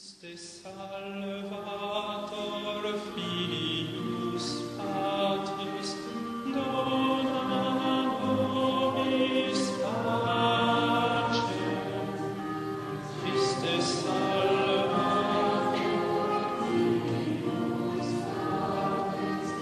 Christe Salvator Filius Patris, dona nobis pacem. Christe Salvator Filius Patris,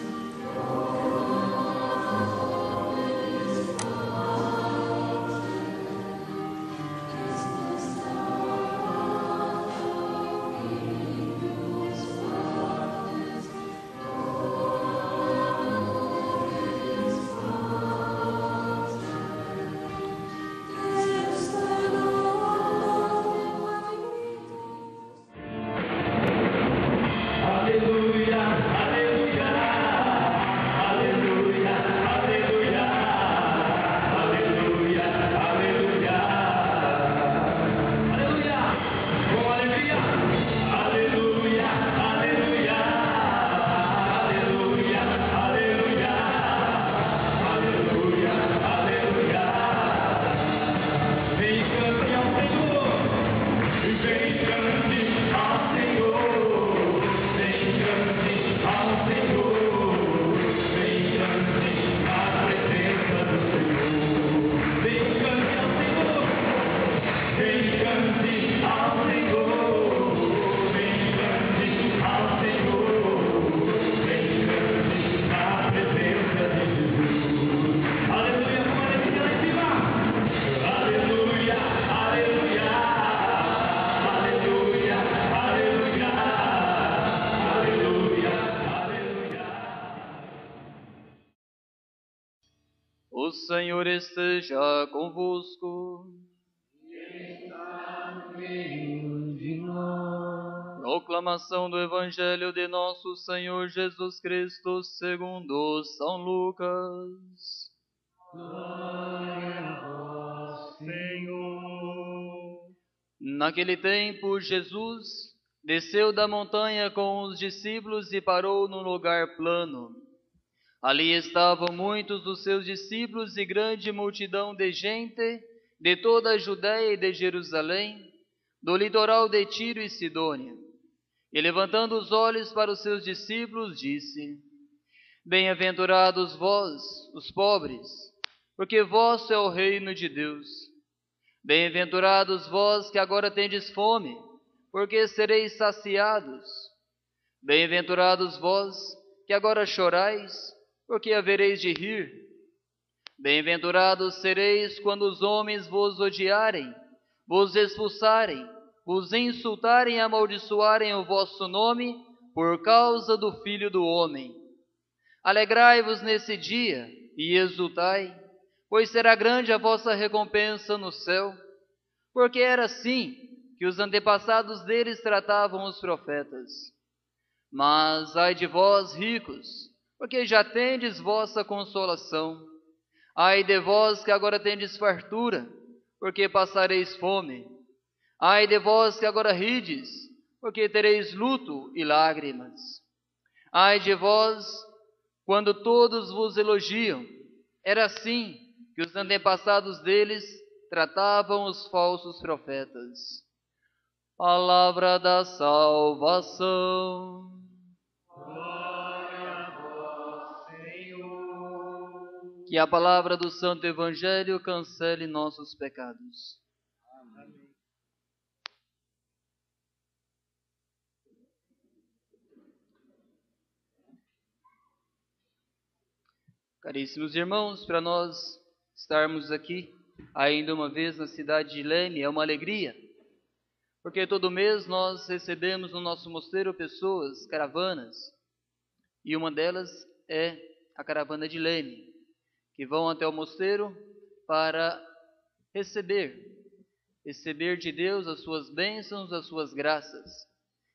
O Senhor esteja convosco. Proclamação do Evangelho de nosso Senhor Jesus Cristo segundo São Lucas. Glória a vós, Senhor. Naquele tempo, Jesus desceu da montanha com os discípulos e parou num lugar plano. Ali estavam muitos dos seus discípulos e grande multidão de gente de toda a Judéia e de Jerusalém, do litoral de Tiro e Sidônia. E levantando os olhos para os seus discípulos, disse: Bem-aventurados vós, os pobres, porque vosso é o reino de Deus. Bem-aventurados vós que agora tendes fome, porque sereis saciados. Bem-aventurados vós que agora chorais, porque havereis de rir. Bem-aventurados sereis quando os homens vos odiarem, vos expulsarem, vos insultarem e amaldiçoarem o vosso nome por causa do Filho do Homem. Alegrai-vos nesse dia e exultai, pois será grande a vossa recompensa no céu, porque era assim que os antepassados deles tratavam os profetas. Mas ai de vós, ricos, porque já tendes vossa consolação. Ai de vós que agora tendes fartura, porque passareis fome. Ai de vós que agora rides, porque tereis luto e lágrimas. Ai de vós, quando todos vos elogiam. Era assim que os antepassados deles tratavam os falsos profetas. Palavra da salvação. Que a palavra do Santo Evangelho cancele nossos pecados. Amém. Caríssimos irmãos, para nós estarmos aqui ainda uma vez na cidade de Leme é uma alegria, porque todo mês nós recebemos no nosso mosteiro pessoas, caravanas, e uma delas é a caravana de Leme, que vão até o mosteiro para receber de Deus as suas bênçãos, as suas graças,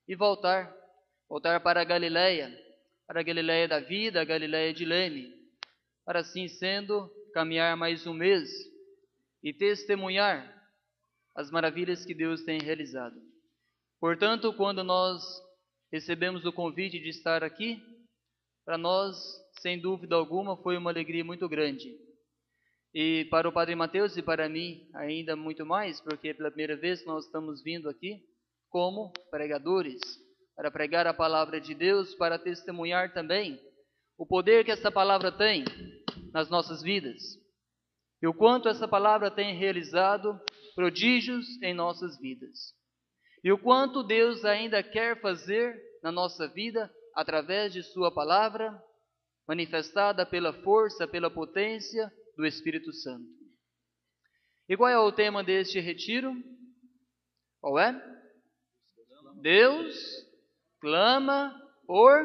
e voltar para a Galileia da vida, a Galileia de Leme, para assim sendo, caminhar mais um mês e testemunhar as maravilhas que Deus tem realizado. Portanto, quando nós recebemos o convite de estar aqui, para nós, sem dúvida alguma, foi uma alegria muito grande. E para o Padre Mateus e para mim, ainda muito mais, porque pela primeira vez nós estamos vindo aqui como pregadores, para pregar a palavra de Deus, para testemunhar também o poder que essa palavra tem nas nossas vidas e o quanto essa palavra tem realizado prodígios em nossas vidas e o quanto Deus ainda quer fazer na nossa vida através de sua palavra, manifestada pela força, pela potência do Espírito Santo. E qual é o tema deste retiro? Qual é? Deus clama por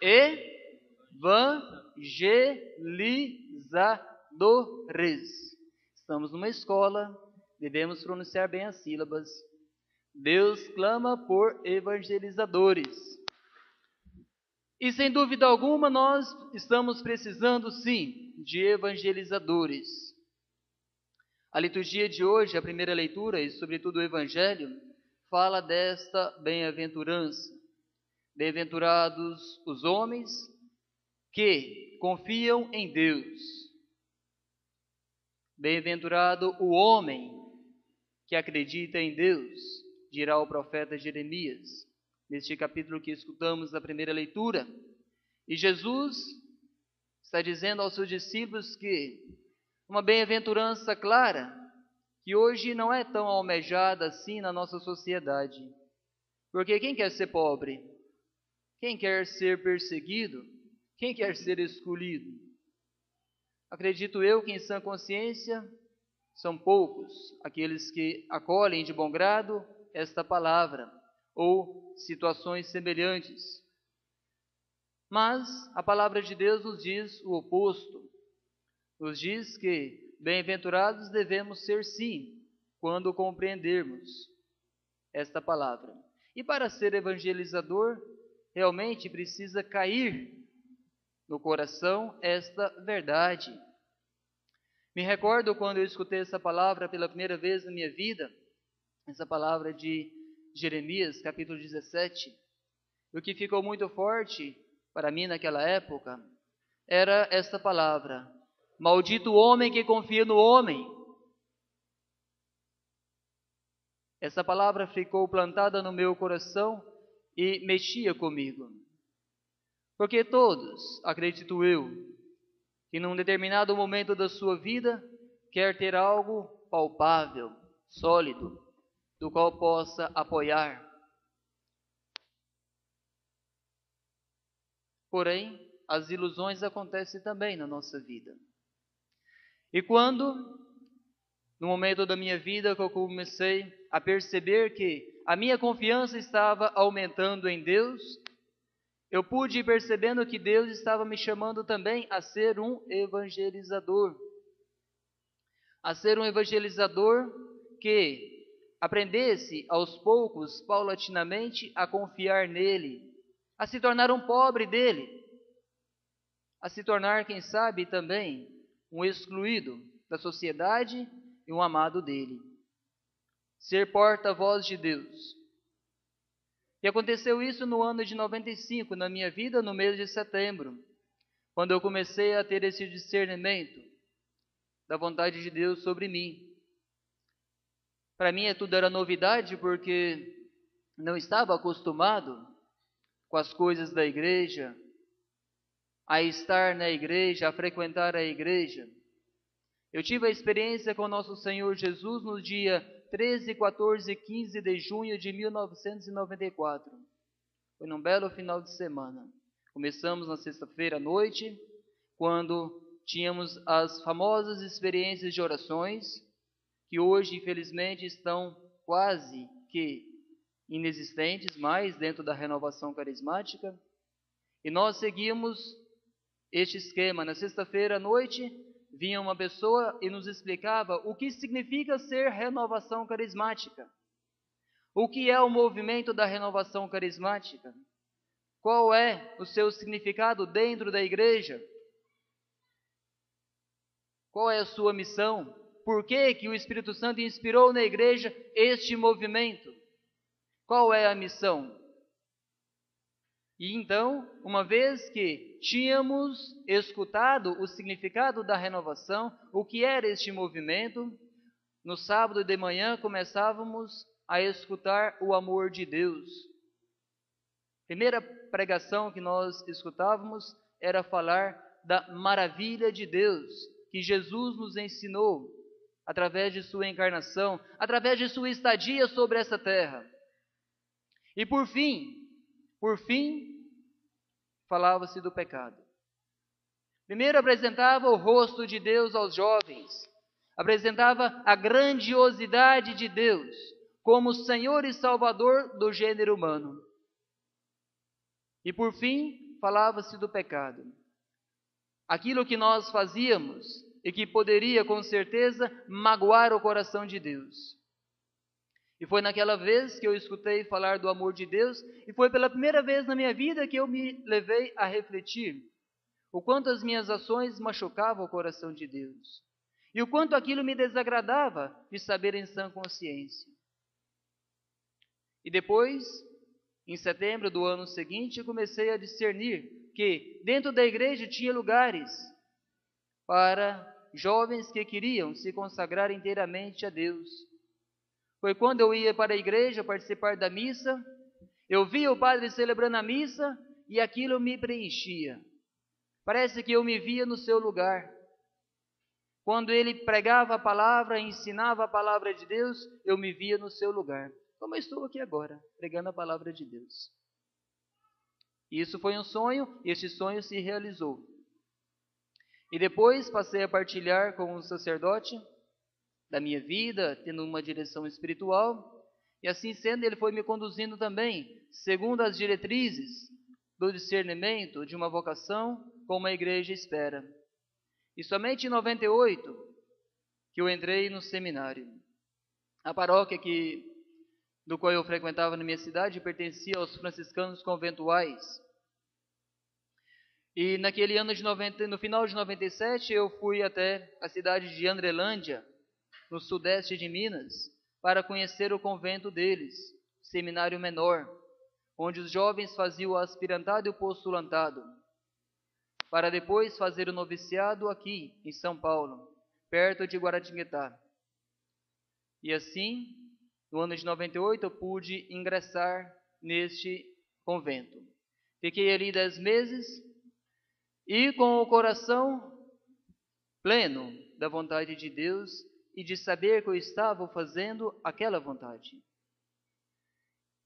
evangelizadores. Estamos numa escola, devemos pronunciar bem as sílabas. Deus clama por evangelizadores. E sem dúvida alguma nós estamos precisando sim de evangelizadores. A liturgia de hoje, a primeira leitura e sobretudo o Evangelho, fala desta bem-aventurança. Bem-aventurados os homens que confiam em Deus. Bem-aventurado o homem que acredita em Deus, dirá o profeta Jeremias, neste capítulo que escutamos na primeira leitura. E Jesus está dizendo aos seus discípulos que uma bem-aventurança clara, que hoje não é tão almejada assim na nossa sociedade. Porque quem quer ser pobre? Quem quer ser perseguido? Quem quer ser excluído? Acredito eu que em sã consciência são poucos aqueles que acolhem de bom grado esta palavra ou situações semelhantes. Mas a palavra de Deus nos diz o oposto. Nos diz que bem-aventurados devemos ser sim, quando compreendermos esta palavra. E para ser evangelizador, realmente precisa cair no coração esta verdade. Me recordo quando eu escutei essa palavra pela primeira vez na minha vida, essa palavra de Jeremias, capítulo 17. O que ficou muito forte para mim naquela época era esta palavra: maldito o homem que confia no homem. Essa palavra ficou plantada no meu coração e mexia comigo. Porque todos, acredito eu, que num determinado momento da sua vida quer ter algo palpável, sólido, do qual possa apoiar. Porém, as ilusões acontecem também na nossa vida. E quando, no momento da minha vida que eu comecei a perceber que a minha confiança estava aumentando em Deus, eu pude ir percebendo que Deus estava me chamando também a ser um evangelizador. A ser um evangelizador que aprendesse aos poucos, paulatinamente, a confiar nele, a se tornar um pobre dele, a se tornar, quem sabe, também um excluído da sociedade e um amado dele. Ser porta-voz de Deus. E aconteceu isso no ano de 95, na minha vida, no mês de setembro, quando eu comecei a ter esse discernimento da vontade de Deus sobre mim. Para mim tudo era novidade, porque não estava acostumado com as coisas da igreja, a estar na igreja, a frequentar a igreja. Eu tive a experiência com nosso Senhor Jesus no dia 13, 14 e 15 de junho de 1994. Foi num belo final de semana. Começamos na sexta-feira à noite, quando tínhamos as famosas experiências de orações, que hoje, infelizmente, estão quase que inexistentes mais dentro da renovação carismática. E nós seguimos este esquema. Na sexta-feira à noite, vinha uma pessoa e nos explicava o que significa ser renovação carismática. O que é o movimento da renovação carismática? Qual é o seu significado dentro da igreja? Qual é a sua missão? Por que o Espírito Santo inspirou na igreja este movimento? Qual é a missão? E então, uma vez que tínhamos escutado o significado da renovação, o que era este movimento, no sábado de manhã começávamos a escutar o amor de Deus. Primeira pregação que nós escutávamos era falar da maravilha de Deus, que Jesus nos ensinou através de sua encarnação, através de sua estadia sobre essa terra. E por fim, falava-se do pecado. Primeiro apresentava o rosto de Deus aos jovens, apresentava a grandiosidade de Deus como Senhor e Salvador do gênero humano. E por fim, falava-se do pecado. Aquilo que nós fazíamos e que poderia, com certeza, magoar o coração de Deus. E foi naquela vez que eu escutei falar do amor de Deus, e foi pela primeira vez na minha vida que eu me levei a refletir o quanto as minhas ações machucavam o coração de Deus, e o quanto aquilo me desagradava de saber em sã consciência. E depois, em setembro do ano seguinte, eu comecei a discernir que dentro da igreja tinha lugares para jovens que queriam se consagrar inteiramente a Deus. Foi quando eu ia para a igreja participar da missa, eu via o padre celebrando a missa e aquilo me preenchia. Parece que eu me via no seu lugar. Quando ele pregava a palavra, ensinava a palavra de Deus, eu me via no seu lugar. Como eu estou aqui agora, pregando a palavra de Deus. Isso foi um sonho, e este sonho se realizou. E depois passei a partilhar com o sacerdote da minha vida, tendo uma direção espiritual, e assim sendo, ele foi me conduzindo também, segundo as diretrizes do discernimento de uma vocação, como a igreja espera. E somente em 98 que eu entrei no seminário. A paróquia do qual eu frequentava na minha cidade pertencia aos franciscanos conventuais. E naquele ano no final de 97, eu fui até a cidade de Andrelândia, no sudeste de Minas, para conhecer o convento deles, seminário menor, onde os jovens faziam o aspirantado e o postulantado, para depois fazer o noviciado aqui, em São Paulo, perto de Guaratinguetá. E assim, no ano de 98, eu pude ingressar neste convento. Fiquei ali 10 meses e com o coração pleno da vontade de Deus e de saber que eu estava fazendo aquela vontade.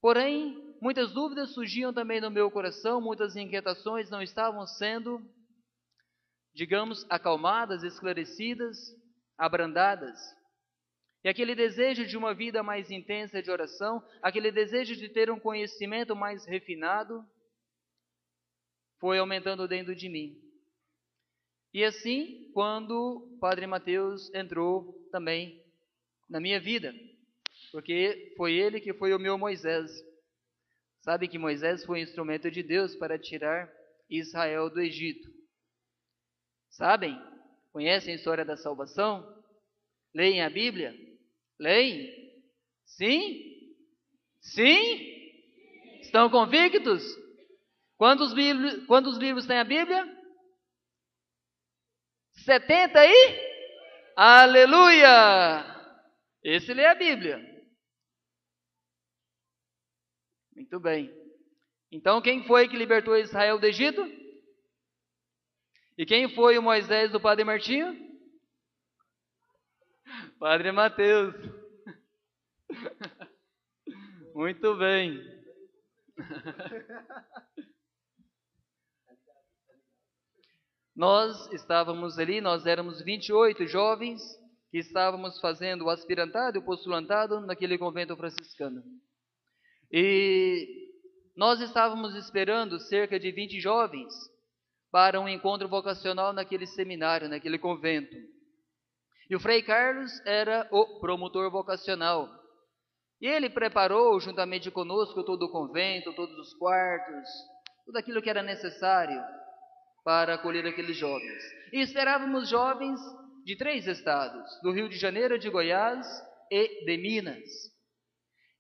Porém, muitas dúvidas surgiam também no meu coração, muitas inquietações não estavam sendo, digamos, acalmadas, esclarecidas, abrandadas. E aquele desejo de uma vida mais intensa de oração, aquele desejo de ter um conhecimento mais refinado, foi aumentando dentro de mim. E assim, quando o Padre Mateus entrou também na minha vida, porque foi ele que foi o meu Moisés. Sabe que Moisés foi instrumento de Deus para tirar Israel do Egito. Sabem? Conhecem a história da salvação? Leem a Bíblia? Leem? Sim? Sim? Estão convictos? Quantos livros tem a Bíblia? 70 e? Aleluia! Esse lê a Bíblia. Muito bem. Então, quem foi que libertou Israel do Egito? E quem foi o Moisés do Padre Martinho? Padre Mateus. Muito bem. Nós estávamos ali, nós éramos 28 jovens que estávamos fazendo o aspirantado e o postulantado naquele convento franciscano. E nós estávamos esperando cerca de 20 jovens para um encontro vocacional naquele seminário, naquele convento. E o Frei Carlos era o promotor vocacional. E ele preparou, juntamente conosco, todo o convento, todos os quartos, tudo aquilo que era necessário para acolher aqueles jovens. E esperávamos jovens de 3 estados, do Rio de Janeiro, de Goiás e de Minas.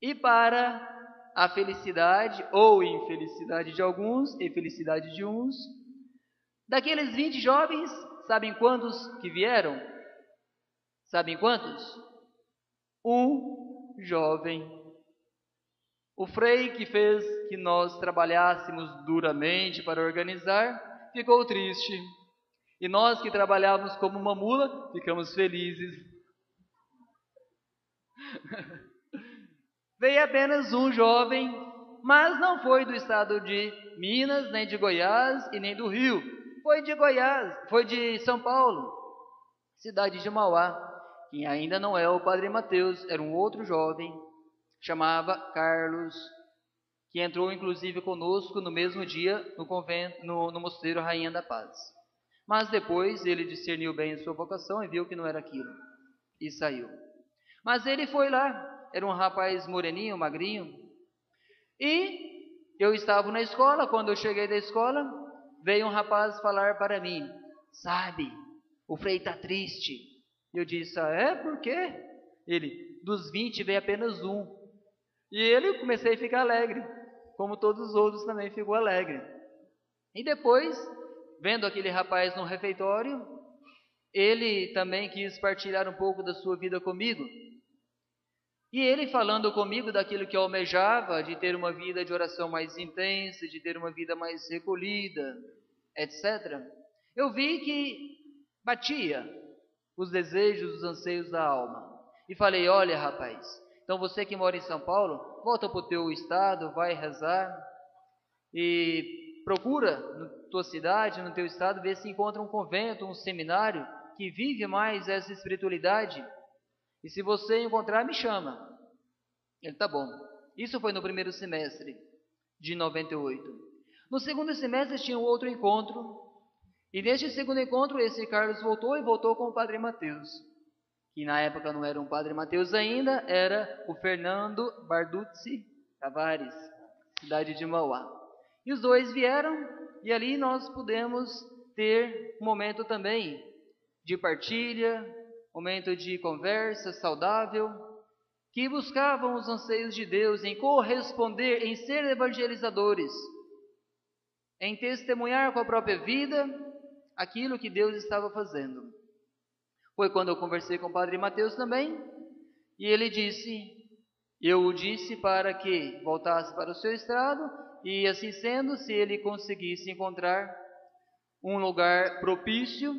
E para a felicidade ou infelicidade de alguns e felicidade de uns, daqueles 20 jovens, sabem quantos que vieram? Sabem quantos? Um jovem O frei que fez que nós trabalhássemos duramente para organizar, ficou triste. E nós que trabalhávamos como uma mula, ficamos felizes. Veio apenas um jovem, mas não foi do estado de Minas, nem de Goiás e nem do Rio. Foi de Goiás, foi de São Paulo, cidade de Mauá. Quem ainda não é o Padre Mateus, era um outro jovem, chamava Carlos, que entrou inclusive conosco no mesmo dia no convento, no mosteiro Rainha da Paz. Mas depois ele discerniu bem a sua vocação e viu que não era aquilo, e saiu. Mas ele foi lá, era um rapaz moreninho, magrinho, e eu estava na escola. Quando eu cheguei da escola, veio um rapaz falar para mim: sabe, o frei está triste. Eu disse: ah, é? Por quê? Ele: dos 20 veio apenas um. E ele, comecei a ficar alegre, como todos os outros também ficou alegre. E depois, vendo aquele rapaz no refeitório, ele também quis partilhar um pouco da sua vida comigo. E ele falando comigo daquilo que eu almejava, de ter uma vida de oração mais intensa, de ter uma vida mais recolhida, etc. Eu vi que batia os desejos, os anseios da alma. E falei: olha, rapaz, então você que mora em São Paulo, volta para o teu estado, vai rezar e procura na tua cidade, no teu estado, ver se encontra um convento, um seminário que vive mais essa espiritualidade. E se você encontrar, me chama. Ele: tá bom. Isso foi no primeiro semestre de 98. No segundo semestre tinha um outro encontro. E neste segundo encontro, esse Carlos voltou com o Padre Mateus. Que na época não era um Padre Mateus ainda, era o Fernando Barduzzi Tavares, cidade de Mauá. E os dois vieram, e ali nós pudemos ter um momento também de partilha, momento de conversa saudável, que buscavam os anseios de Deus em corresponder, em ser evangelizadores, em testemunhar com a própria vida aquilo que Deus estava fazendo. Foi quando eu conversei com o Padre Mateus também, e ele eu o disse para que voltasse para o seu estado, e assim sendo, se ele conseguisse encontrar um lugar propício,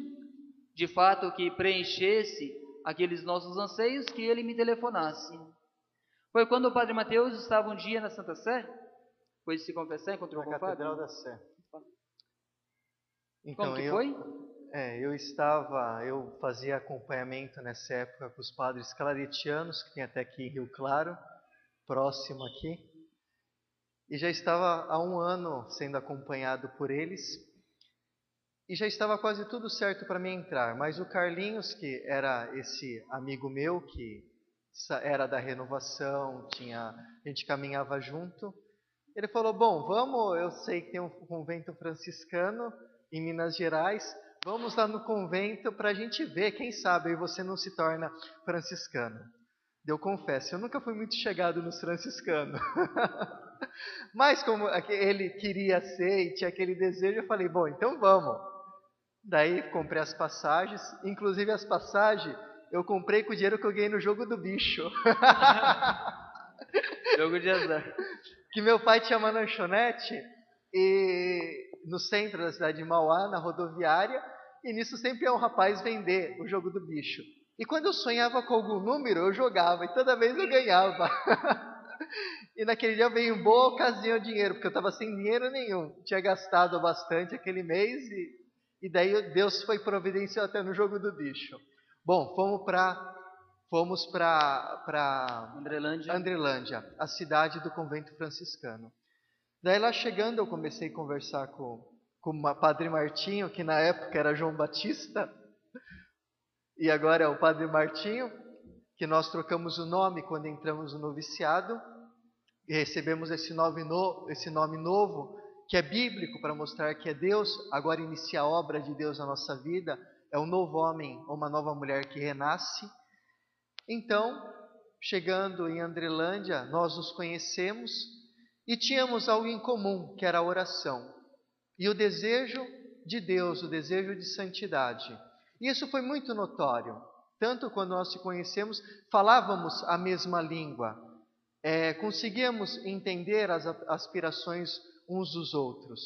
de fato que preenchesse aqueles nossos anseios, que ele me telefonasse. Foi quando o Padre Mateus estava um dia na Santa Sé, foi se confessar, encontrou com o Fábio? Na Catedral da Sé. Como Então, que foi? eu fazia acompanhamento nessa época com os padres claretianos, que tem até aqui em Rio Claro, próximo aqui, e já estava há um ano sendo acompanhado por eles, e já estava quase tudo certo para mim entrar, mas o Carlinhos, que era esse amigo meu, que era da renovação, a gente caminhava junto, ele falou: bom, vamos, eu sei que tem um convento franciscano em Minas Gerais, vamos lá no convento para a gente ver, quem sabe aí você não se torna franciscano. Eu confesso, eu nunca fui muito chegado nos franciscanos, mas como ele queria ser e tinha aquele desejo, eu falei: bom, então vamos. Daí comprei as passagens, inclusive as passagens eu comprei com o dinheiro que eu ganhei no jogo do bicho. Jogo de azar. Que meu pai tinha uma lanchonete e no centro da cidade de Mauá, na rodoviária, e nisso sempre ia um rapaz vender o jogo do bicho. E quando eu sonhava com algum número, eu jogava, e toda vez eu ganhava. E naquele dia veio em boa ocasião o dinheiro, porque eu estava sem dinheiro nenhum. Tinha gastado bastante aquele mês, e daí Deus foi providencial até no jogo do bicho. Bom, fomos para Andrelândia, a cidade do convento franciscano. Daí lá chegando, eu comecei a conversar com o Padre Martinho, que na época era João Batista, e agora é o Padre Martinho, que nós trocamos o nome quando entramos no noviciado, e recebemos esse nome novo, que é bíblico, para mostrar que é Deus, agora inicia a obra de Deus na nossa vida, é um novo homem ou uma nova mulher que renasce. Então, chegando em Andrelândia, nós nos conhecemos e tínhamos algo em comum, que era a oração. E o desejo de Deus, o desejo de santidade. E isso foi muito notório. Tanto quando nós se conhecemos, falávamos a mesma língua. conseguíamos entender as aspirações uns dos outros.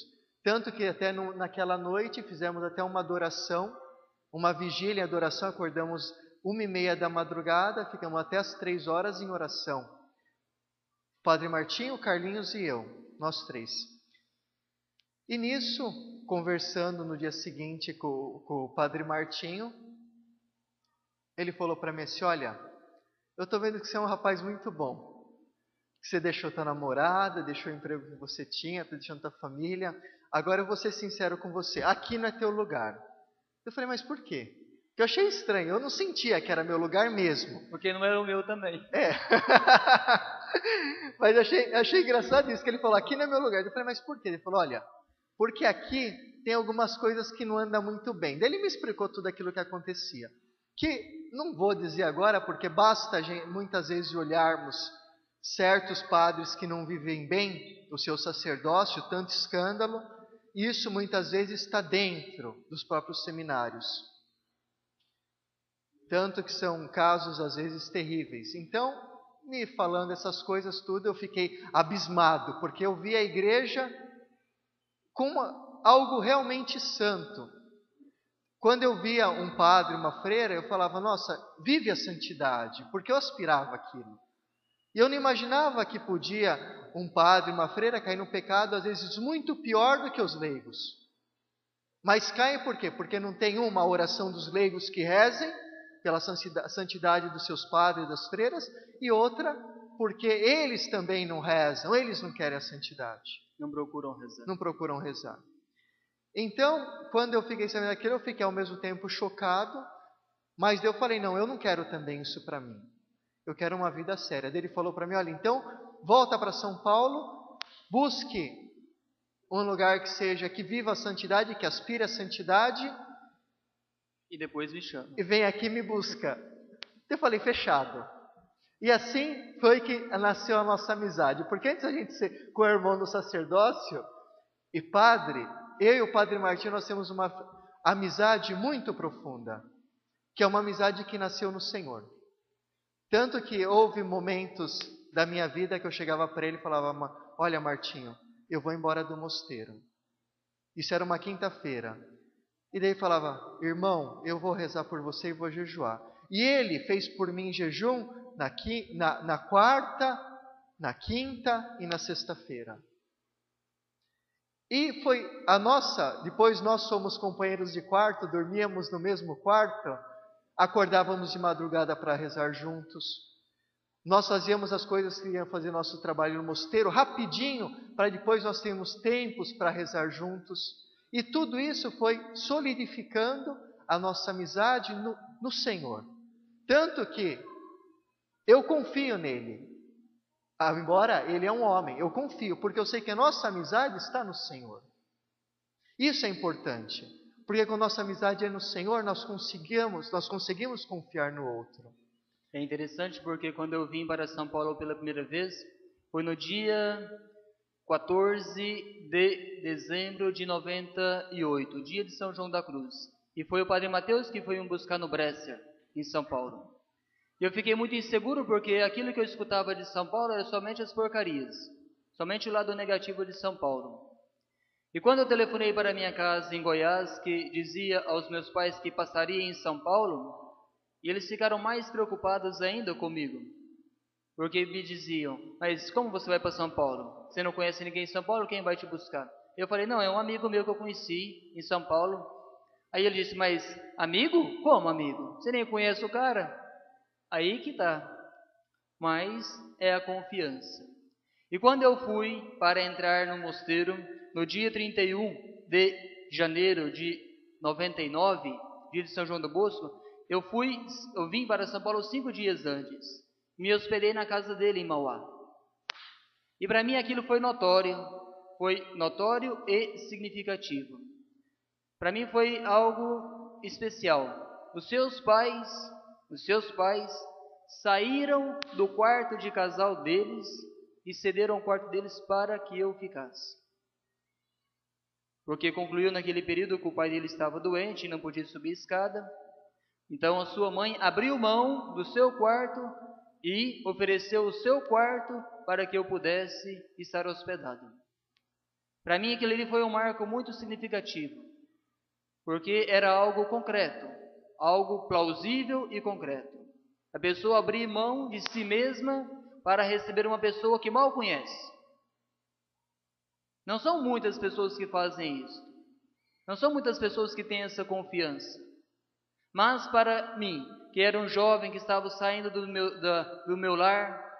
Tanto que até naquela noite fizemos até uma adoração, uma vigília em adoração, acordamos 1h30 da madrugada, ficamos até as 3 horas em oração. Padre Martinho, Carlinhos e eu, nós 3. E nisso, conversando no dia seguinte com o Padre Martinho, ele falou para mim assim: olha, eu estou vendo que você é um rapaz muito bom. Que você deixou tua namorada, deixou o emprego que você tinha, está deixando tua família. Agora eu vou ser sincero com você, aqui não é teu lugar. Eu falei, mas por quê? Porque eu achei estranho, eu não sentia que era meu lugar mesmo. Porque não era o meu também. Mas achei engraçado isso, que ele falou, aqui não é meu lugar. Eu falei, mas por quê? Ele falou, olha, porque aqui tem algumas coisas que não andam muito bem. Daí ele me explicou tudo aquilo que acontecia. Que não vou dizer agora, porque basta muitas vezes olharmos certos padres que não vivem bem o seu sacerdócio, tanto escândalo, e isso muitas vezes está dentro dos próprios seminários. Tanto que são casos às vezes terríveis. Então, me falando essas coisas tudo, eu fiquei abismado, porque eu vi a igreja como algo realmente santo. Quando eu via um padre, uma freira, eu falava, nossa, vive a santidade, porque eu aspirava aquilo. E eu não imaginava que podia um padre, uma freira cair no pecado, às vezes muito pior do que os leigos. Mas caem por quê? Porque não tem uma oração dos leigos que rezem pela santidade dos seus padres e das freiras, e outra, porque eles também não rezam, eles não querem a santidade. Não procuram rezar. Não procuram rezar. Então, quando eu fiquei sabendo aquilo, eu fiquei ao mesmo tempo chocado, mas eu falei, não, eu não quero também isso para mim. Eu quero uma vida séria. Daí ele falou para mim, olha, então, volta para São Paulo, busque um lugar que viva a santidade, que aspire a santidade. E depois me chama. E vem aqui e me busca. Eu falei, fechado. E assim foi que nasceu a nossa amizade. Porque antes da gente ser co-irmão no sacerdócio e padre, eu e o Padre Martinho, nós temos uma amizade muito profunda. Que é uma amizade que nasceu no Senhor. Tanto que houve momentos da minha vida que eu chegava para ele e falava, olha Martinho, eu vou embora do mosteiro. Isso era uma quinta-feira. E daí falava, irmão, eu vou rezar por você e vou jejuar. E ele fez por mim jejum na quarta, na quinta e na sexta-feira. E foi depois nós somos companheiros de quarto, dormíamos no mesmo quarto, acordávamos de madrugada para rezar juntos. Nós fazíamos as coisas que iam fazer nosso trabalho no mosteiro rapidinho, para depois nós termos tempos para rezar juntos. E tudo isso foi solidificando a nossa amizade no Senhor. Tanto que eu confio nele. Embora ele é um homem, eu confio, porque eu sei que a nossa amizade está no Senhor. Isso é importante. Porque quando nossa amizade é no Senhor, nós conseguimos confiar no outro. É interessante porque quando eu vim para São Paulo pela primeira vez, foi no dia 14 de dezembro de 98, o dia de São João da Cruz. E foi o Padre Mateus que foi me buscar no Bresser, em São Paulo. E eu fiquei muito inseguro porque aquilo que eu escutava de São Paulo era somente as porcarias, somente o lado negativo de São Paulo. E quando eu telefonei para minha casa em Goiás, que dizia aos meus pais que passaria em São Paulo, e eles ficaram mais preocupados ainda comigo, porque me diziam, mas como você vai para São Paulo? Você não conhece ninguém em São Paulo, quem vai te buscar? Eu falei, não, é um amigo meu que eu conheci em São Paulo. Aí ele disse, mas amigo? Como amigo? Você nem conhece o cara? Aí que tá, mas é a confiança. E quando eu fui para entrar no mosteiro, no dia 31 de janeiro de 99, dia de São João do Bosco, eu vim para São Paulo 5 dias antes. Me hospedei na casa dele em Mauá. E para mim aquilo foi notório e significativo. Para mim foi algo especial. Os seus pais saíram do quarto de casal deles e cederam o quarto deles para que eu ficasse. Porque concluiu naquele período que o pai dele estava doente e não podia subir a escada. Então a sua mãe abriu mão do seu quarto e ofereceu o seu quarto para que eu pudesse estar hospedado. Para mim, aquele ali foi um marco muito significativo, porque era algo concreto, algo plausível e concreto. A pessoa abrir mão de si mesma para receber uma pessoa que mal conhece. Não são muitas pessoas que fazem isso. Não são muitas pessoas que têm essa confiança. Mas para mim, que era um jovem que estava saindo do meu lar,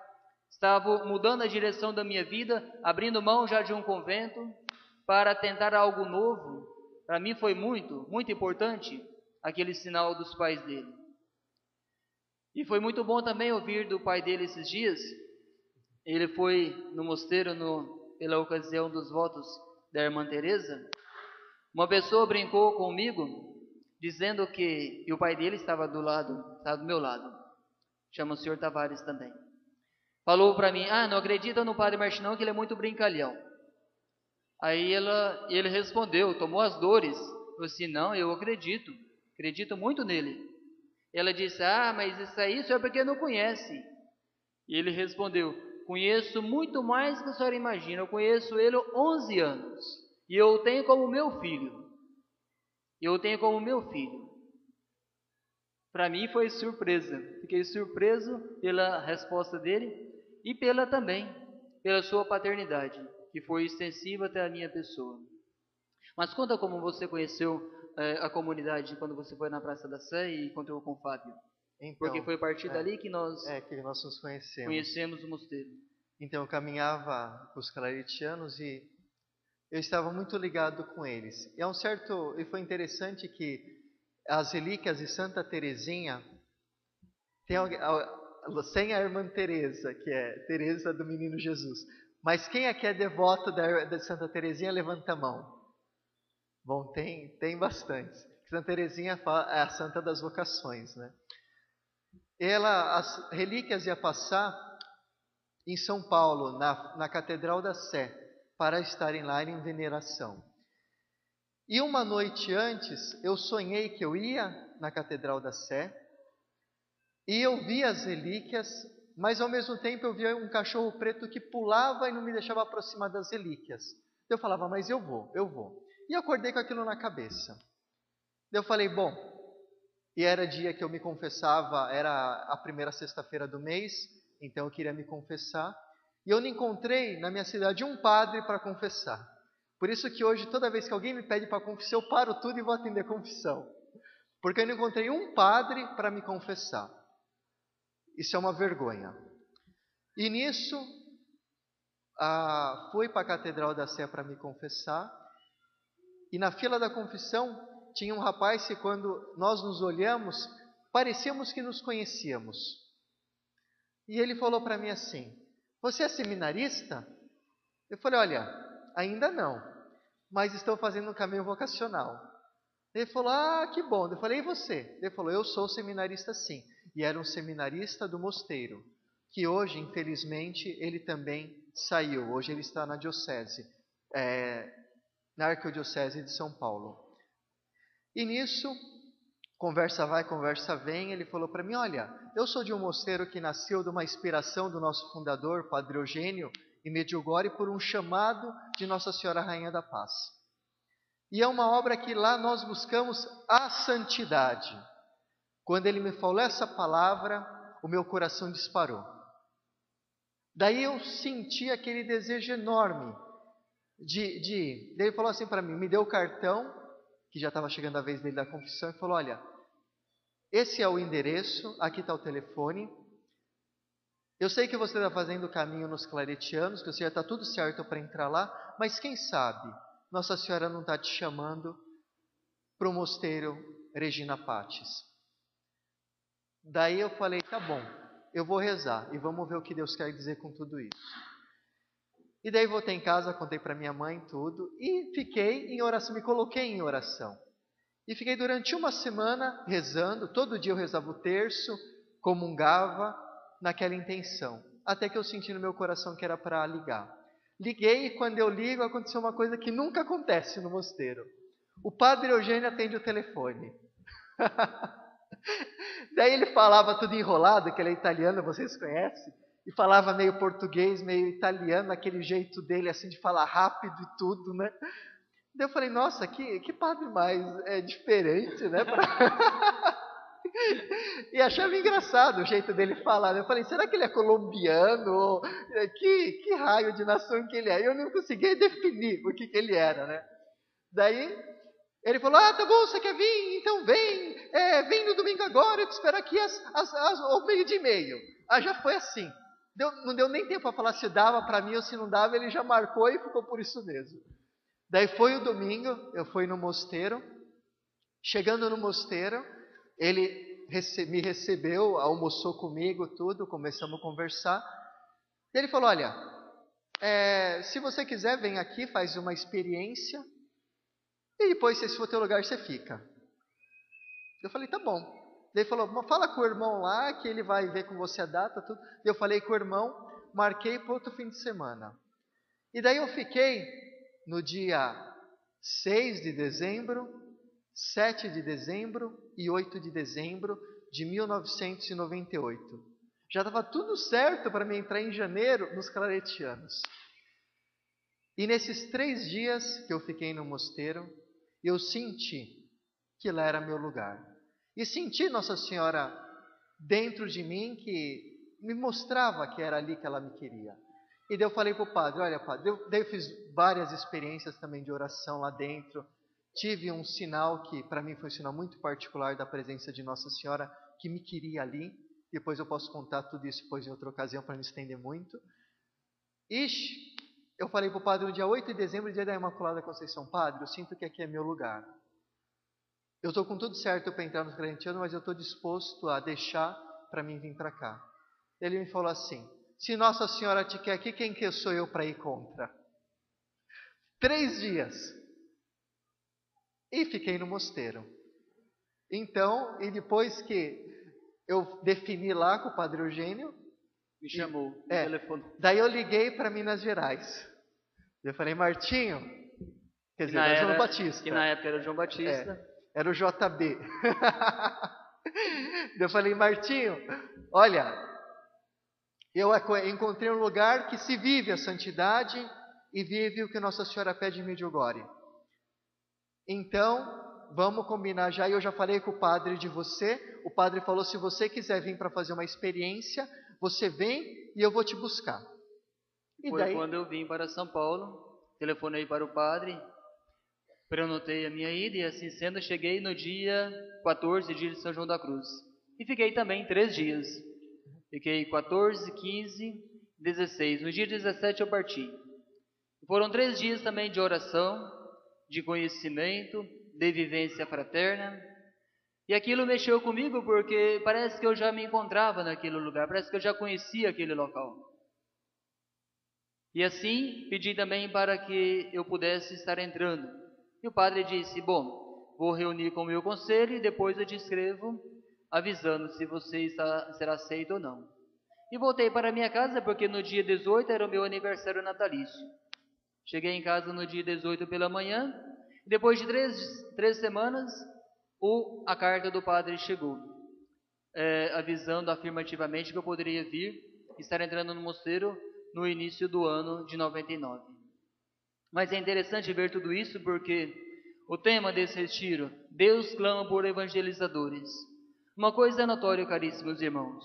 estava mudando a direção da minha vida, abrindo mão já de um convento para tentar algo novo, para mim foi muito, muito importante aquele sinal dos pais dele. E foi muito bom também ouvir do pai dele esses dias. Ele foi no mosteiro pela ocasião dos votos da irmã Teresa. Uma pessoa brincou comigo dizendo que o pai dele estava do meu lado. Chama o senhor Tavares também. Falou para mim: não acredita no padre Martinão, que ele é muito brincalhão. Aí ele respondeu, tomou as dores. Eu disse: não, eu acredito muito nele. Ela disse: mas isso aí o senhor porque não conhece. E ele respondeu: conheço muito mais do que a senhora imagina. Eu conheço ele há 11 anos. E eu o tenho como meu filho. Para mim foi surpresa. Fiquei surpreso pela resposta dele e pela sua paternidade, que foi extensiva até a minha pessoa. Mas conta como você conheceu a comunidade quando você foi na Praça da Sé e encontrou com o Fábio. Então, Porque foi a partir dali que nós nos conhecemos o mosteiro. Então eu caminhava com os claretianos e eu estava muito ligado com eles. E foi interessante que as relíquias de Santa Teresinha, sem a irmã Teresa, que é Teresa do Menino Jesus. Mas quem aqui é devoto de Santa Teresinha, levanta a mão. Bom, tem bastante. Santa Teresinha é a santa das vocações, né? As relíquias ia passar em São Paulo, na Catedral da Sé, para estarem lá em veneração. E uma noite antes, eu sonhei que eu ia na Catedral da Sé, e eu vi as relíquias, mas ao mesmo tempo eu via um cachorro preto que pulava e não me deixava aproximar das relíquias. Eu falava: mas eu vou. E eu acordei com aquilo na cabeça. Eu falei: bom, e era dia que eu me confessava, era a primeira sexta-feira do mês, então eu queria me confessar. E eu não encontrei na minha cidade um padre para confessar. Por isso que hoje, toda vez que alguém me pede para confessar, eu paro tudo e vou atender a confissão. Porque eu não encontrei um padre para me confessar. Isso é uma vergonha. E nisso, fui para a Catedral da Sé para me confessar. E na fila da confissão, tinha um rapaz que quando nós nos olhamos, parecíamos que nos conhecíamos. E ele falou para mim assim: você é seminarista? Eu falei: olha, ainda não, mas estou fazendo um caminho vocacional. Ele falou: que bom. Eu falei: e você? Ele falou: eu sou seminarista sim. E era um seminarista do mosteiro, que hoje, infelizmente, ele também saiu. Hoje ele está na diocese, na Arquidiocese de São Paulo. E nisso, conversa vai, conversa vem, ele falou para mim: olha, eu sou de um mosteiro que nasceu de uma inspiração do nosso fundador, Padre Eugênio, em Medjugorje, por um chamado de Nossa Senhora Rainha da Paz. E é uma obra que lá nós buscamos a santidade. Quando ele me falou essa palavra, o meu coração disparou. Daí eu senti aquele desejo enorme Daí ele falou assim para mim, me deu o cartão, que já estava chegando a vez dele da confissão, e falou: olha, esse é o endereço, aqui está o telefone. Eu sei que você está fazendo o caminho nos claretianos, que você já está tudo certo para entrar lá, mas quem sabe Nossa Senhora não está te chamando para o mosteiro Regina Pacis. Daí eu falei: tá bom, eu vou rezar e vamos ver o que Deus quer dizer com tudo isso. E daí voltei em casa, contei para minha mãe tudo e fiquei em oração, me coloquei em oração. E fiquei durante uma semana rezando, todo dia eu rezava o terço, comungava naquela intenção. Até que eu senti no meu coração que era para ligar. Liguei e quando eu ligo aconteceu uma coisa que nunca acontece no mosteiro. O Padre Eugênio atende o telefone. Daí ele falava tudo enrolado, que ele é italiano, vocês conhecem? E falava meio português, meio italiano, aquele jeito dele assim de falar rápido e tudo, né? Daí eu falei, nossa, que padre mais diferente, né? E achava engraçado o jeito dele falar. Eu falei, será que ele é colombiano? Que raio de nação que ele é? Eu não conseguia definir o que ele era, né? Daí ele falou, tá bom, você quer vir? Então vem, vem no domingo agora, eu te espero aqui ao 12:30. Já foi assim. Não deu nem tempo para falar se dava para mim ou se não dava, ele já marcou e ficou por isso mesmo. Daí foi o domingo, eu fui no mosteiro. Chegando no mosteiro, ele me recebeu, almoçou comigo, tudo, começamos a conversar. E ele falou, olha, se você quiser, vem aqui, faz uma experiência, e depois, se for teu lugar, você fica. Eu falei, tá bom. Daí ele falou, fala com o irmão lá, que ele vai ver com você a data, tudo. Eu falei com o irmão, marquei para outro fim de semana. E daí eu fiquei no dia 6 de dezembro, 7 de dezembro e 8 de dezembro de 1998. Já estava tudo certo para mim entrar em janeiro nos Claretianos. E nesses 3 dias que eu fiquei no mosteiro, eu senti que lá era meu lugar. E senti Nossa Senhora dentro de mim que me mostrava que era ali que ela me queria. E daí eu falei para o padre, olha padre, daí eu fiz várias experiências também de oração lá dentro. Tive um sinal que para mim foi um sinal muito particular da presença de Nossa Senhora que me queria ali. Depois eu posso contar tudo isso depois em outra ocasião para não estender muito. Eu falei para o padre no dia 8 de dezembro, dia da Imaculada Conceição, padre, eu sinto que aqui é meu lugar. Eu estou com tudo certo para entrar nos Claretianos, mas eu estou disposto a deixar para mim vir para cá. Ele me falou assim, se Nossa Senhora te quer aqui, quem que sou eu para ir contra? 3 dias. E fiquei no mosteiro. Então, e depois que eu defini lá com o padre Eugênio, Me chamou no telefone. Daí eu liguei para Minas Gerais. Eu falei, Martinho, quer dizer, era João Batista. Que na época era o João Batista. Era o JB. Eu falei, Martinho, olha, eu encontrei um lugar que se vive a santidade e vive o que Nossa Senhora pede em Medjugorje. Então, vamos combinar já. Eu já falei com o padre de você. O padre falou, se você quiser vir para fazer uma experiência, você vem e eu vou te buscar. Foi daí, quando eu vim para São Paulo, telefonei para o padre, prenotei a minha ida e assim sendo, cheguei no dia 14, dia de São João da Cruz. E fiquei também 3 dias. Fiquei 14, 15, 16. No dia 17 eu parti. Foram 3 dias também de oração, de conhecimento, de vivência fraterna. E aquilo mexeu comigo porque parece que eu já me encontrava naquele lugar, parece que eu já conhecia aquele local. E assim pedi também para que eu pudesse estar entrando. E o padre disse, bom, vou reunir com o meu conselho e depois eu te escrevo avisando se você será aceito ou não. E voltei para minha casa porque no dia 18 era o meu aniversário natalício. Cheguei em casa no dia 18 pela manhã, e depois de 3 semanas, a carta do padre chegou, avisando afirmativamente que eu poderia vir e estar entrando no mosteiro no início do ano de 99. Mas é interessante ver tudo isso porque o tema desse retiro, Deus clama por evangelizadores. Uma coisa é notória, caríssimos irmãos,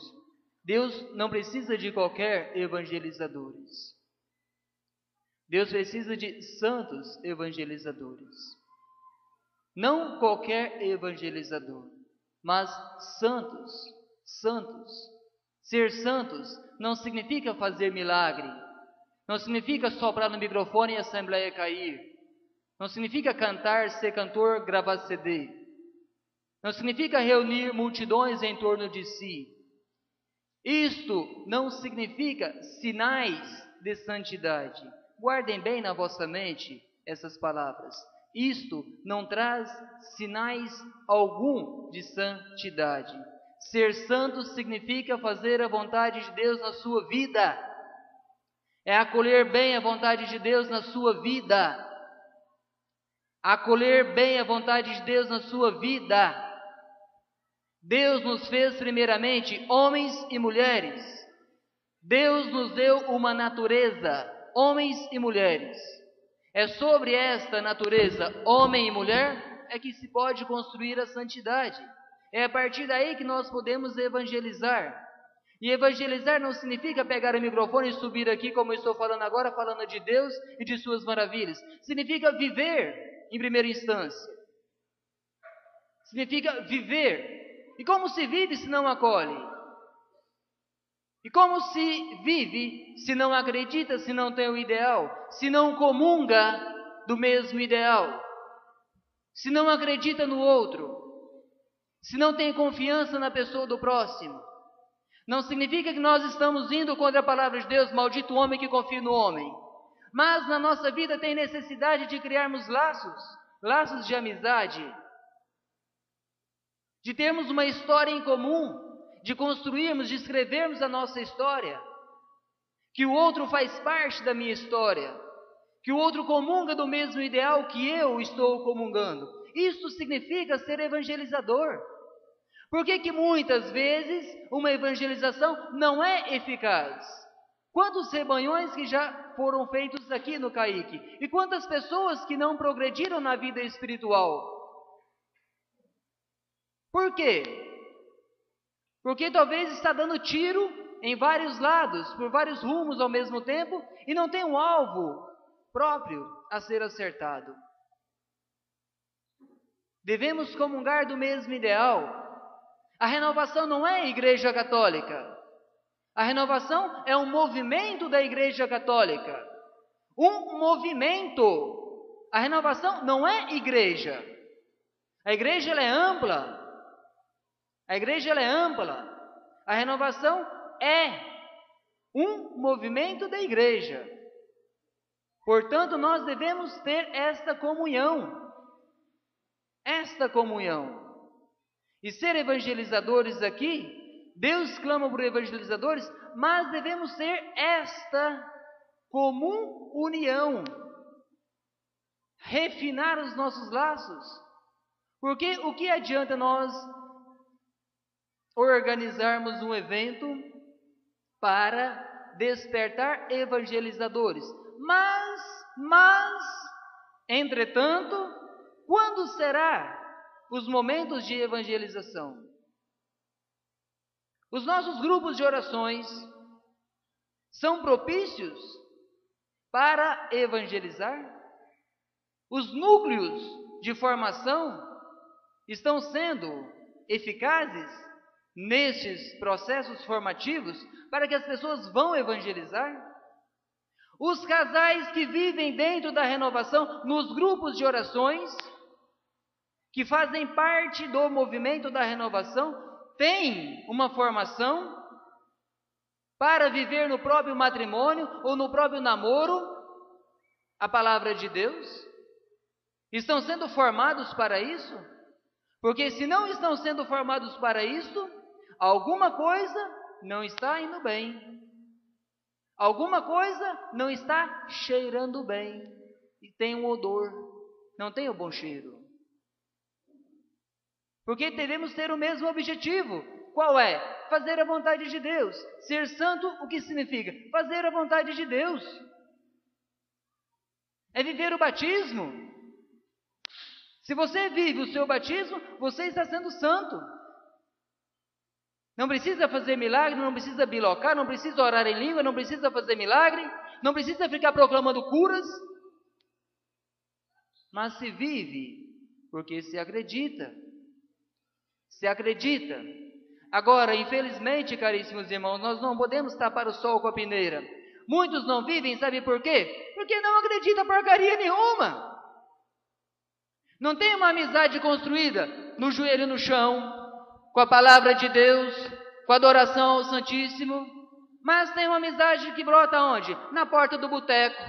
Deus não precisa de qualquer evangelizadores. Deus precisa de santos evangelizadores. Não qualquer evangelizador, mas santos, santos. Ser santos não significa fazer milagre, não significa soprar no microfone e a assembleia cair, não significa cantar, ser cantor, gravar CD, não significa reunir multidões em torno de si. Isto não significa sinais de santidade. Guardem bem na vossa mente essas palavras. Isto não traz sinais algum de santidade. Ser santo significa fazer a vontade de Deus na sua vida. É acolher bem a vontade de Deus na sua vida. Acolher bem a vontade de Deus na sua vida. Deus nos fez primeiramente homens e mulheres. Deus nos deu uma natureza, homens e mulheres. É sobre esta natureza, homem e mulher, é que se pode construir a santidade. É a partir daí que nós podemos evangelizar. E evangelizar não significa pegar o microfone e subir aqui, como eu estou falando agora, falando de Deus e de suas maravilhas. Significa viver em primeira instância. Significa viver. E como se vive se não acolhe? E como se vive se não acredita, se não tem o ideal? Se não comunga do mesmo ideal? Se não acredita no outro? Se não tem confiança na pessoa do próximo? Não significa que nós estamos indo contra a palavra de Deus, maldito o homem que confia no homem. Mas na nossa vida tem necessidade de criarmos laços de amizade, de termos uma história em comum, de construirmos, de escrevermos a nossa história, que o outro faz parte da minha história, que o outro comunga do mesmo ideal que eu estou comungando. Isso significa ser evangelizador. Por que muitas vezes uma evangelização não é eficaz? Quantos rebanhões que já foram feitos aqui no CAIC? E quantas pessoas que não progrediram na vida espiritual? Por quê? Porque talvez está dando tiro em vários lados, por vários rumos ao mesmo tempo, e não tem um alvo próprio a ser acertado. Devemos comungar do mesmo ideal. A renovação não é a Igreja Católica. A renovação é um movimento da Igreja Católica. Um movimento. A renovação não é igreja. A igreja ela é ampla. A igreja ela é ampla. A renovação é um movimento da igreja. Portanto, nós devemos ter esta comunhão. Esta comunhão. E ser evangelizadores aqui, Deus clama por evangelizadores, mas devemos ter esta comum união. Refinar os nossos laços. Porque o que adianta nós organizarmos um evento para despertar evangelizadores? Mas, entretanto, quando será os momentos de evangelização? Os nossos grupos de orações são propícios para evangelizar? Os núcleos de formação estão sendo eficazes nestes processos formativos para que as pessoas vão evangelizar? Os casais que vivem dentro da renovação, nos grupos de orações, que fazem parte do movimento da renovação, têm uma formação para viver no próprio matrimônio ou no próprio namoro a palavra de Deus? Estão sendo formados para isso? Porque se não estão sendo formados para isso, alguma coisa não está indo bem. Alguma coisa não está cheirando bem. E tem um odor, não tem o bom cheiro. Porque devemos ter o mesmo objetivo. Qual é? Fazer a vontade de Deus. Ser santo, o que significa? Fazer a vontade de Deus. É viver o batismo. Se você vive o seu batismo, você está sendo santo. Não precisa fazer milagre, não precisa bilocar, não precisa orar em língua, não precisa fazer milagre, não precisa ficar proclamando curas. Mas se vive porque se acredita. Se acredita. Agora, infelizmente, caríssimos irmãos, nós não podemos tapar o sol com a peneira. Muitos não vivem, sabe por quê? Porque não acreditam porcaria nenhuma. Não tem uma amizade construída no joelho no chão, com a palavra de Deus, com a adoração ao Santíssimo, mas tem uma amizade que brota onde? Na porta do boteco.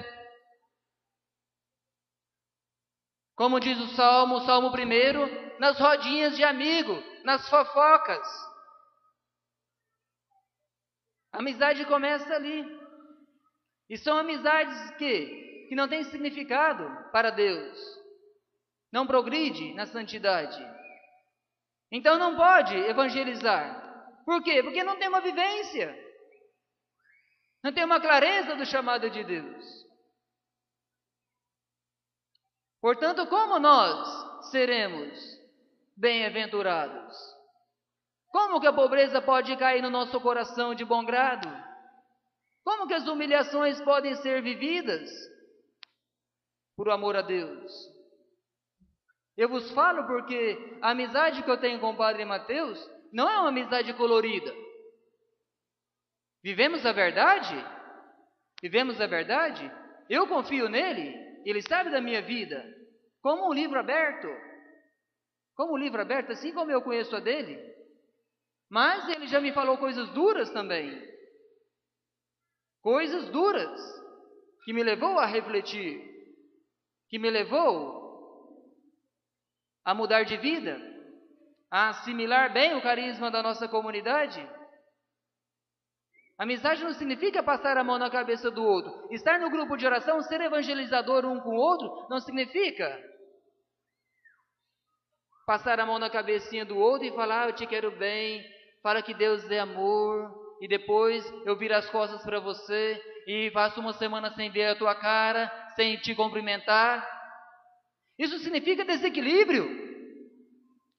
Como diz o Salmo 1, nas rodinhas de amigo, nas fofocas. A amizade começa ali. E são amizades que não têm significado para Deus. Não progride na santidade. Então não pode evangelizar. Por quê? Porque não tem uma vivência. Não tem uma clareza do chamado de Deus. Portanto, como nós seremos bem-aventurados? Como que a pobreza pode cair no nosso coração de bom grado? Como que as humilhações podem ser vividas por amor a Deus? Eu vos falo porque a amizade que eu tenho com o Padre Mateus não é uma amizade colorida. Vivemos a verdade? Vivemos a verdade? Eu confio nele, ele sabe da minha vida, como um livro aberto. Como um livro aberto, assim como eu conheço a dele. Mas ele já me falou coisas duras também. Coisas duras que me levou a refletir, que me levou a mudar de vida, a assimilar bem o carisma da nossa comunidade. Amizade não significa passar a mão na cabeça do outro. Estar no grupo de oração, ser evangelizador um com o outro, não significa passar a mão na cabecinha do outro e falar, eu te quero bem, fala que Deus é amor, e depois eu viro as costas para você e passo uma semana sem ver a tua cara, sem te cumprimentar. Isso significa desequilíbrio.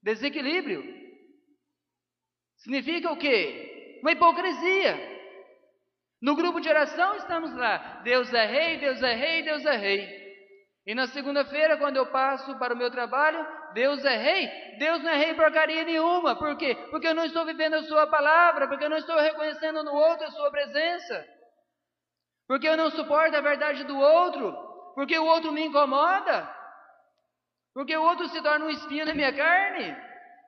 Desequilíbrio. Significa o quê? Uma hipocrisia. No grupo de oração estamos lá, Deus é rei, Deus é rei, Deus é rei. E na segunda-feira, quando eu passo para o meu trabalho, Deus é rei. Deus não é rei porcaria nenhuma. Por quê? Porque eu não estou vivendo a sua palavra, porque eu não estou reconhecendo no outro a sua presença. Porque eu não suporto a verdade do outro, porque o outro me incomoda, porque o outro se torna um espinho na minha carne,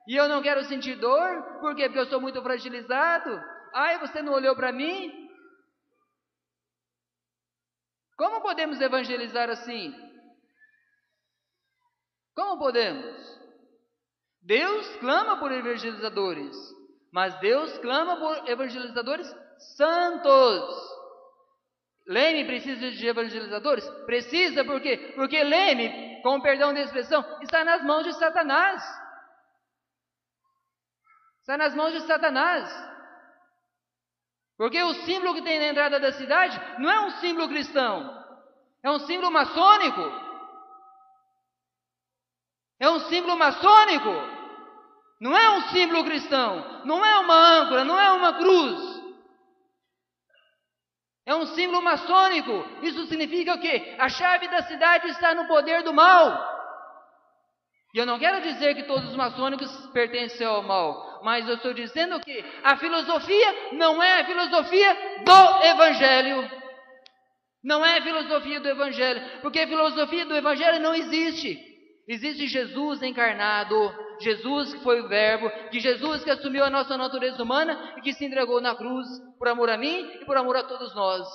e eu não quero sentir dor. Por quê? Porque eu sou muito fragilizado. Ai, você não olhou para mim? Como podemos evangelizar assim? Como podemos? Deus clama por evangelizadores, mas Deus clama por evangelizadores santos. Leme precisa de evangelizadores? Precisa, por quê? Porque Leme, com perdão da expressão, está nas mãos de Satanás. Está nas mãos de Satanás. Porque o símbolo que tem na entrada da cidade não é um símbolo cristão, é um símbolo maçônico. É um símbolo maçônico, não é um símbolo cristão, não é uma âncora, não é uma cruz. É um símbolo maçônico. Isso significa o quê? A chave da cidade está no poder do mal. E eu não quero dizer que todos os maçônicos pertencem ao mal, mas eu estou dizendo que a filosofia não é a filosofia do Evangelho. Não é a filosofia do Evangelho, porque a filosofia do Evangelho não existe. Existe Jesus encarnado, Jesus que foi o Verbo, que Jesus que assumiu a nossa natureza humana e que se entregou na cruz por amor a mim e por amor a todos nós.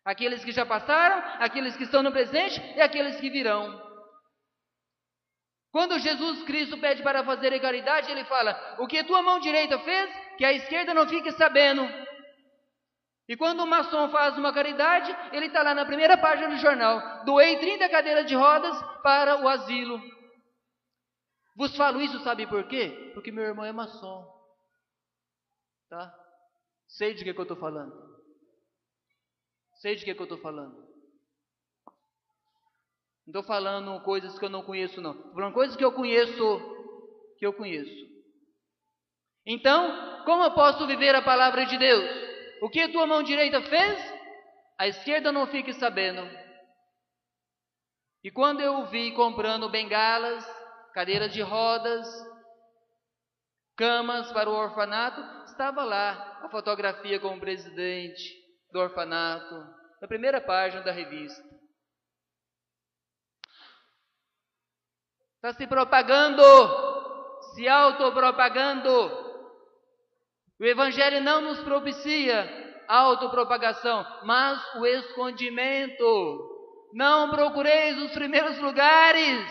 Aqueles que já passaram, aqueles que estão no presente e aqueles que virão. Quando Jesus Cristo pede para fazer a caridade, ele fala, o que a tua mão direita fez, que a esquerda não fique sabendo. E quando o maçom faz uma caridade, ele está lá na primeira página do jornal. Doei 30 cadeiras de rodas para o asilo. Vos falo isso, sabe por quê? Porque meu irmão é maçom. Tá? Sei de que eu estou falando. Sei de que eu estou falando. Não estou falando coisas que eu não conheço, não. Estou falando coisas que eu conheço. Então, como eu posso viver a palavra de Deus? O que a tua mão direita fez, a esquerda não fique sabendo. E quando eu o vi comprando bengalas, cadeiras de rodas, camas para o orfanato, estava lá a fotografia com o presidente do orfanato, na primeira página da revista. Está se propagando, se autopropagando. O Evangelho não nos propicia a autopropagação, mas o escondimento. Não procureis os primeiros lugares,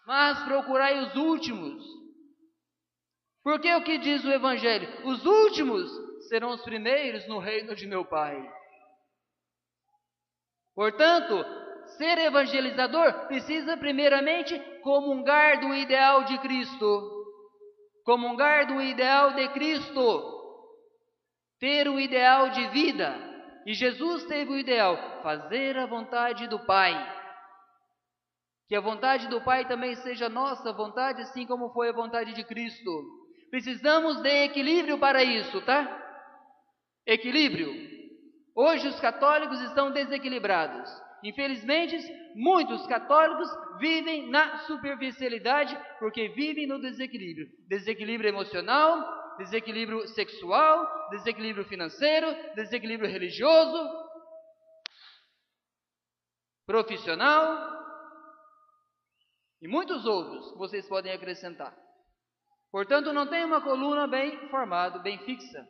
mas procurai os últimos. Porque o que diz o Evangelho? Os últimos serão os primeiros no reino de meu Pai. Portanto, ser evangelizador precisa primeiramente comungar do ideal de Cristo. comungar do ideal de Cristo, ter o ideal de vida. E Jesus teve o ideal, fazer a vontade do Pai. Que a vontade do Pai também seja nossa vontade, assim como foi a vontade de Cristo. Precisamos de equilíbrio para isso, tá? Equilíbrio. Hoje os católicos estão desequilibrados. Infelizmente, muitos católicos vivem na superficialidade porque vivem no desequilíbrio. Desequilíbrio emocional, desequilíbrio sexual, desequilíbrio financeiro, desequilíbrio religioso, profissional e muitos outros que vocês podem acrescentar. Portanto, não tem uma coluna bem formada, bem fixa.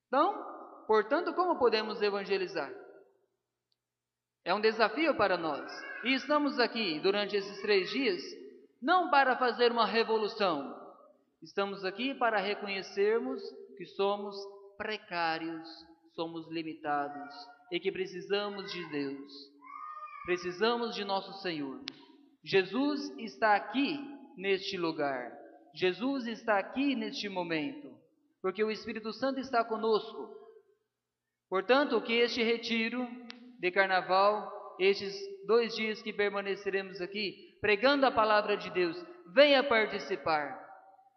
Então, portanto, como podemos evangelizar? É um desafio para nós. E estamos aqui durante esses 3 dias, não para fazer uma revolução. Estamos aqui para reconhecermos que somos precários, somos limitados e que precisamos de Deus. Precisamos de nosso Senhor. Jesus está aqui neste lugar. Jesus está aqui neste momento, porque o Espírito Santo está conosco. Portanto, que este retiro de carnaval, estes 2 dias que permaneceremos aqui, pregando a palavra de Deus, venha participar.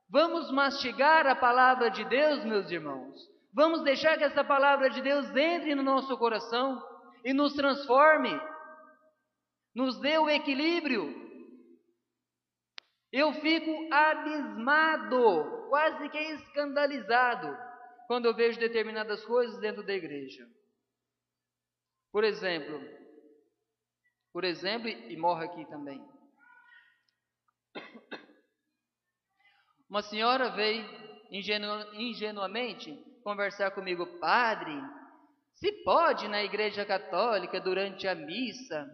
Vamos mastigar a palavra de Deus, meus irmãos. Vamos deixar que essa palavra de Deus entre no nosso coração e nos transforme, nos dê o equilíbrio. Eu fico abismado, quase que escandalizado, quando eu vejo determinadas coisas dentro da igreja. Por exemplo, e morre aqui também. Uma senhora veio ingenuamente conversar comigo: padre, se pode na igreja católica, durante a missa,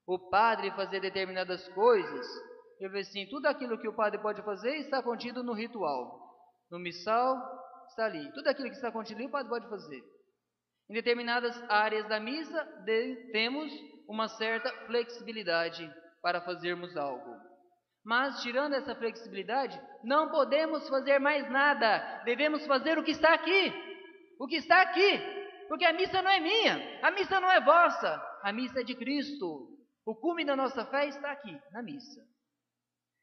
o padre fazer determinadas coisas? Eu falei assim: tudo aquilo que o padre pode fazer está contido no ritual. No missal está ali. Tudo aquilo que está contido ali o padre pode fazer. Em determinadas áreas da missa, temos uma certa flexibilidade para fazermos algo. Mas, tirando essa flexibilidade, não podemos fazer mais nada. Devemos fazer o que está aqui. O que está aqui. Porque a missa não é minha. A missa não é vossa. A missa é de Cristo. O cume da nossa fé está aqui, na missa.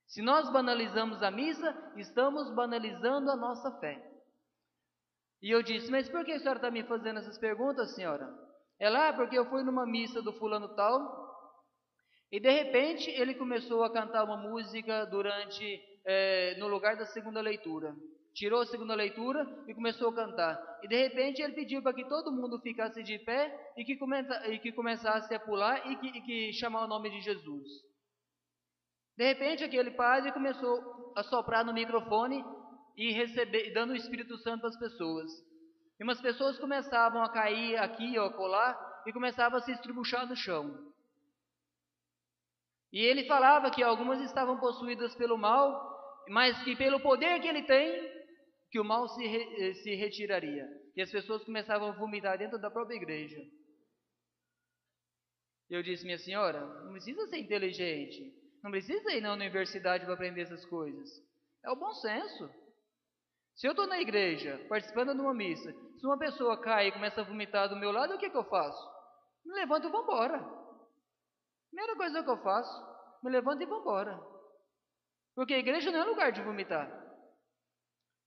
Se nós banalizamos a missa, estamos banalizando a nossa fé. E eu disse: mas por que a senhora está me fazendo essas perguntas, senhora? Ela: porque eu fui numa missa do fulano tal, e de repente ele começou a cantar uma música no lugar da segunda leitura. Tirou a segunda leitura e começou a cantar. E de repente ele pediu para que todo mundo ficasse de pé e que começasse a pular e que chamar o nome de Jesus. De repente aquele padre começou a soprar no microfone e dando o Espírito Santo às pessoas. E umas pessoas começavam a cair aqui ou acolá e começavam a se estribuchar no chão. E ele falava que algumas estavam possuídas pelo mal, mas que pelo poder que ele tem, que o mal se retiraria. E as pessoas começavam a vomitar dentro da própria igreja. Eu disse: minha senhora, não precisa ser inteligente, não precisa ir na universidade para aprender essas coisas. É o bom senso. Se eu estou na igreja, participando de uma missa, se uma pessoa cai e começa a vomitar do meu lado, o que eu faço? Me levanto e vou embora. Primeira coisa que eu faço, me levanto e vou embora. Porque a igreja não é lugar de vomitar.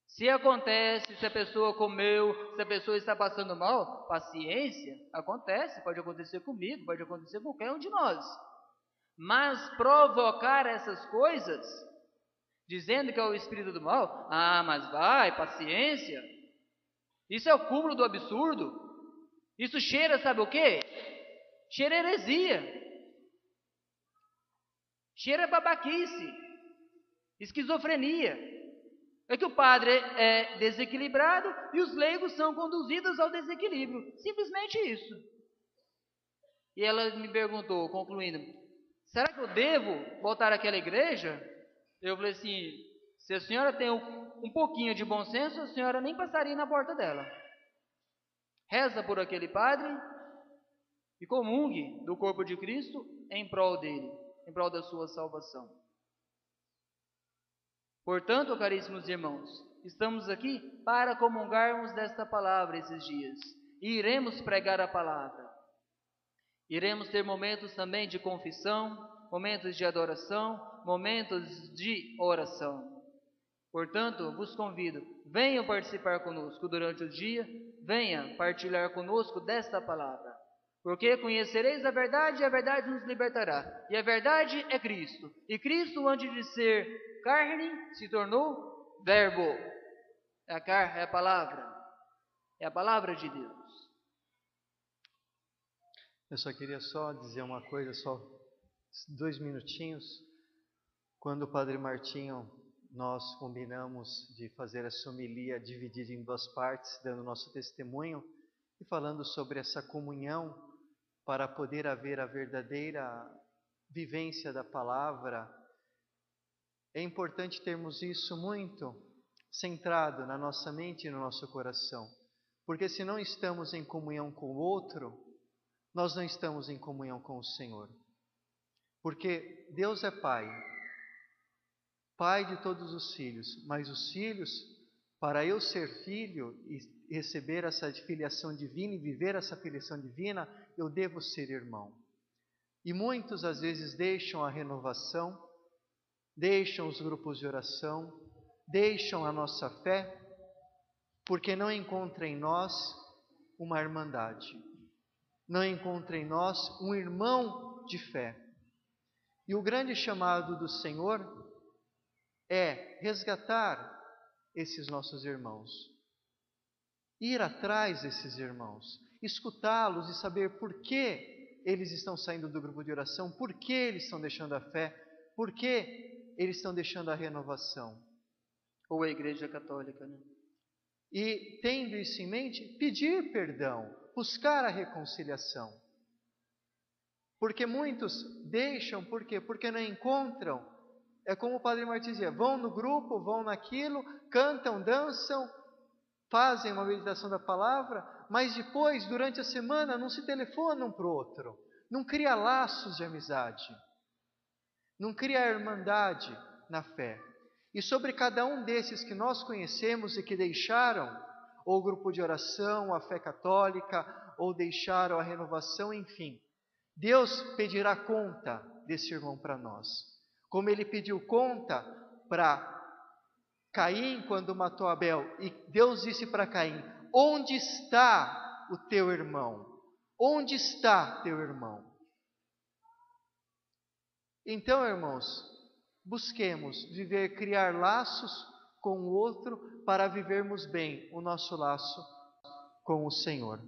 Se acontece, se a pessoa comeu, se a pessoa está passando mal, paciência, acontece, pode acontecer comigo, pode acontecer com qualquer um de nós. Mas provocar essas coisas, dizendo que é o espírito do mal, mas vai, paciência, isso é o cúmulo do absurdo. Isso cheira, sabe o quê? Cheira heresia, cheira babaquice, esquizofrenia. É que o padre é desequilibrado e os leigos são conduzidos ao desequilíbrio, simplesmente isso. E ela me perguntou, concluindo: será que eu devo voltar àquela igreja? Eu falei assim: se a senhora tem um pouquinho de bom senso, a senhora nem passaria na porta dela. Reza por aquele padre e comungue do corpo de Cristo em prol dele, em prol da sua salvação. Portanto, caríssimos irmãos, estamos aqui para comungarmos desta palavra esses dias. E iremos pregar a palavra. Iremos ter momentos também de confissão, momentos de adoração, momentos de oração. Portanto, vos convido, venham participar conosco durante o dia, venha partilhar conosco desta palavra. Porque conhecereis a verdade e a verdade nos libertará. E a verdade é Cristo. E Cristo, antes de ser carne, se tornou verbo. É a palavra. É a palavra de Deus. Eu só queria dizer uma coisa, só 2 minutinhos. Quando o Padre Martinho, nós combinamos de fazer essa homilia dividida em 2 partes, dando nosso testemunho e falando sobre essa comunhão para poder haver a verdadeira vivência da palavra. É importante termos isso muito centrado na nossa mente e no nosso coração, porque se não estamos em comunhão com o outro, nós não estamos em comunhão com o Senhor. Porque Deus é Pai, Pai de todos os filhos, mas os filhos, para eu ser filho e receber essa filiação divina e viver essa filiação divina, eu devo ser irmão. E muitos às vezes deixam a renovação, deixam os grupos de oração, deixam a nossa fé, porque não encontram em nós uma irmandade, não encontram em nós um irmão de fé. E o grande chamado do Senhor é resgatar esses nossos irmãos, ir atrás desses irmãos, escutá-los e saber por que eles estão saindo do grupo de oração, por que eles estão deixando a fé, por que eles estão deixando a renovação. Ou a Igreja Católica, né? E tendo isso em mente, pedir perdão, buscar a reconciliação. Porque muitos deixam, por quê? Porque não encontram. É como o Padre Martim dizia, vão no grupo, vão naquilo, cantam, dançam, fazem uma meditação da palavra, mas depois, durante a semana, não se telefonam um para o outro, não cria laços de amizade, não cria irmandade na fé. E sobre cada um desses que nós conhecemos e que deixaram ou o grupo de oração, a fé católica, ou deixaram a renovação, enfim, Deus pedirá conta desse irmão para nós. Como ele pediu conta para Caim quando matou Abel, e Deus disse para Caim: onde está o teu irmão? Onde está teu irmão? Então, irmãos, busquemos viver, criar laços com o outro para vivermos bem o nosso laço com o Senhor.